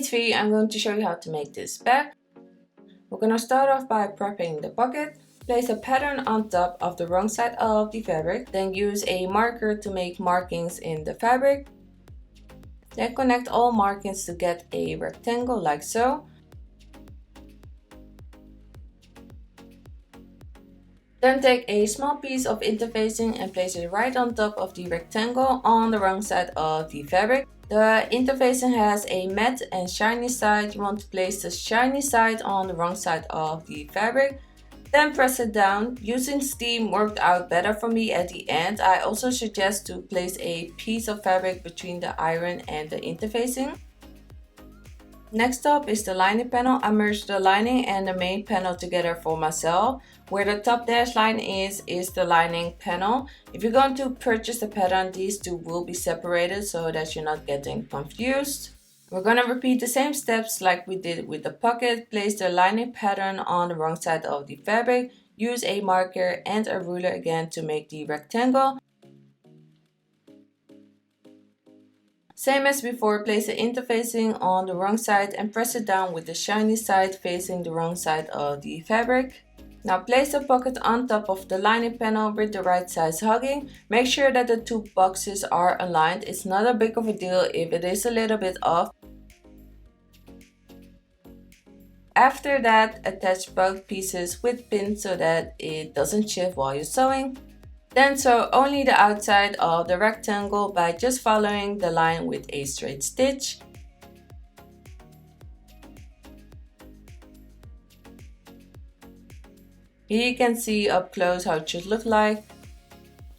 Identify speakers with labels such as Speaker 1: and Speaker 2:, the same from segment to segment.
Speaker 1: day 3, I'm going to show you how to make this bag. We're going to start off by prepping the pocket. Place a pattern on top of the wrong side of the fabric. Then use a marker to make markings in the fabric. Then connect all markings to get a rectangle like so. Then take a small piece of interfacing and place it right on top of the rectangle on the wrong side of the fabric. The interfacing has a matte and shiny side. You want to place the shiny side on the wrong side of the fabric. Then press it down. Using steam worked out better for me at the end. I also suggest to place a piece of fabric between the iron and the interfacing. Next up is the lining panel. I merged the lining and the main panel together for myself. Where the top dash line is the lining panel. If you're going to purchase the pattern, these two will be separated so that you're not getting confused. We're going to repeat the same steps like we did with the pocket. Place the lining pattern on the wrong side of the fabric. Use a marker and a ruler again to make the rectangle. Same as before, place the interfacing on the wrong side and press it down with the shiny side facing the wrong side of the fabric. Now place the pocket on top of the lining panel with the right size hugging. Make sure that the two boxes are aligned. It's not a big of a deal if it is a little bit off. After that, attach both pieces with pins so that it doesn't shift while you're sewing. Then sew only the outside of the rectangle by just following the line with a straight stitch. Here you can see up close how it should look like.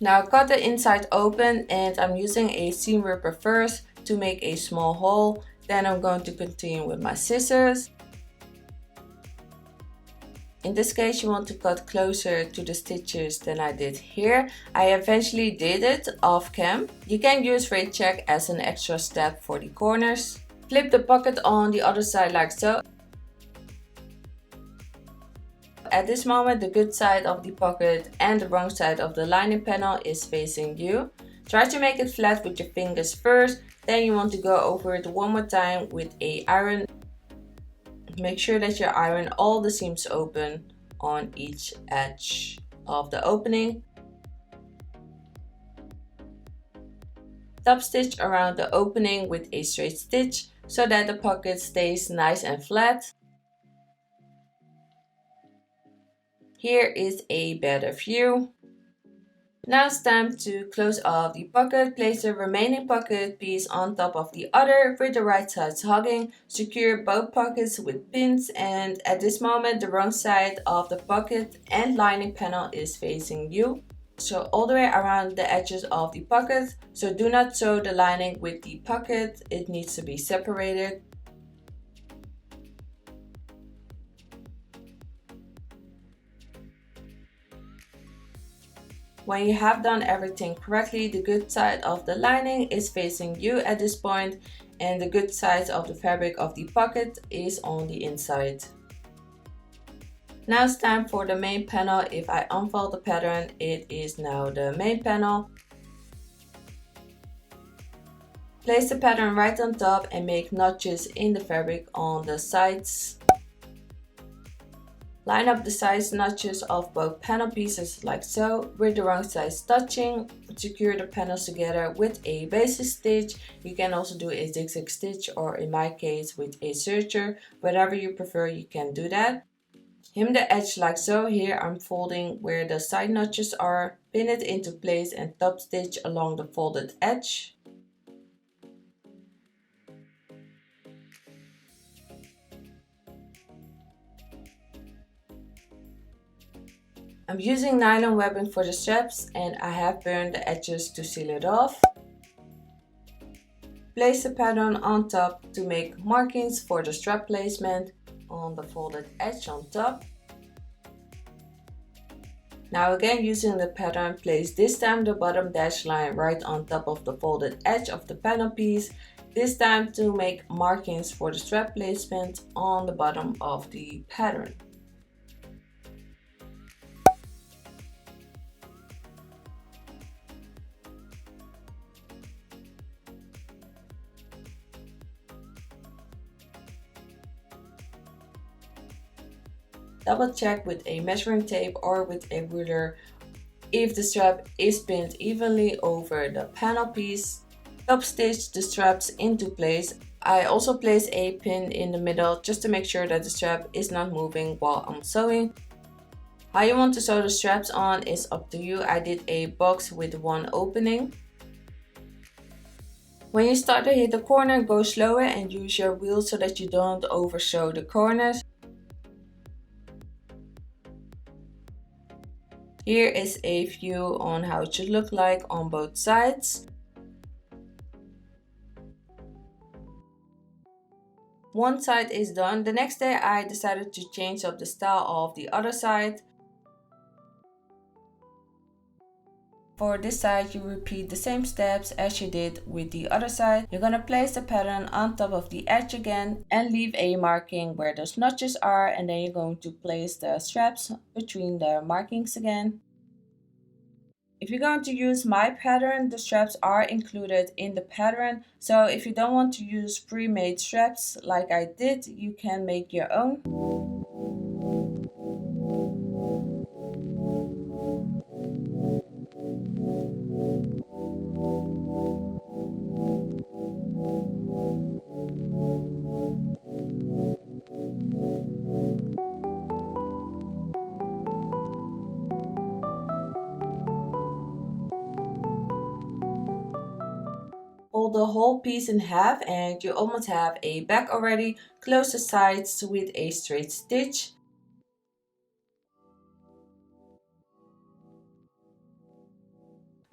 Speaker 1: Now cut the inside open and I'm using a seam ripper first to make a small hole. Then I'm going to continue with my scissors. In this case, you want to cut closer to the stitches than I did here. I eventually did it off cam. You can use freight check as an extra step for the corners. Flip the pocket on the other side like so. At this moment, the good side of the pocket and the wrong side of the lining panel is facing you. Try to make it flat with your fingers first. Then you want to go over it one more time with an iron. Make sure that you iron all the seams open on each edge of the opening. Top stitch around the opening with a straight stitch so that the pocket stays nice and flat. Here is a better view. Now it's time to close off the pocket. Place the remaining pocket piece on top of the other with the right sides hugging. Secure both pockets with pins, and at this moment the wrong side of the pocket and lining panel is facing you. So all the way around the edges of the pocket. So do not sew the lining with the pocket. It needs to be separated. When you have done everything correctly, the good side of the lining is facing you at this point and the good side of the fabric of the pocket is on the inside. Now it's time for the main panel. If I unfold the pattern, it is now the main panel. Place the pattern right on top and make notches in the fabric on the sides. Line up the size notches of both panel pieces like so, with the wrong size touching. Secure the panels together with a basic stitch. You can also do a zigzag stitch, or in my case with a serger. Whatever you prefer, you can do that. Hem the edge like so. Here I'm folding where the side notches are. Pin it into place and top stitch along the folded edge. I'm using nylon webbing for the straps and I have burned the edges to seal it off. Place the pattern on top to make markings for the strap placement on the folded edge on top. Now again, using the pattern, place this time the bottom dash line right on top of the folded edge of the panel piece. This time to make markings for the strap placement on the bottom of the pattern. Double check with a measuring tape or with a ruler if the strap is pinned evenly over the panel piece. Top stitch the straps into place. I also place a pin in the middle just to make sure that the strap is not moving while I'm sewing. How you want to sew the straps on is up to you. I did a box with one opening. When you start to hit the corner, go slower and use your wheel so that you don't oversew the corners. Here is a view on how it should look like on both sides. One side is done. The next day I decided to change up the style of the other side. For this side, you repeat the same steps as you did with the other side. You're going to place the pattern on top of the edge again and leave a marking where those notches are, and then you're going to place the straps between the markings again. If you're going to use my pattern, the straps are included in the pattern. So if you don't want to use pre-made straps like I did, you can make your own. Fold the whole piece in half and you almost have a back already. Close the sides with a straight stitch.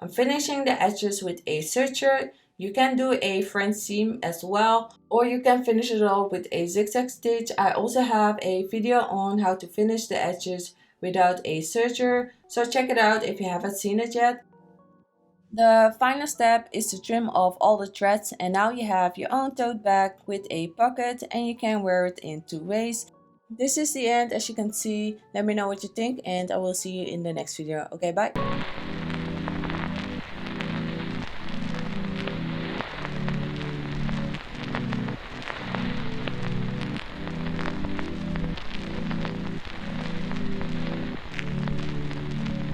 Speaker 1: I'm finishing the edges with a serger. You can do a French seam as well, or you can finish it all with a zigzag stitch. I also have a video on how to finish the edges without a serger, so check it out if you haven't seen it yet. The final step is to trim off all the threads, and now you have your own tote bag with a pocket and you can wear it in two ways. This is the end, as you can see. Let me know what you think and I will see you in the next video. Okay, bye.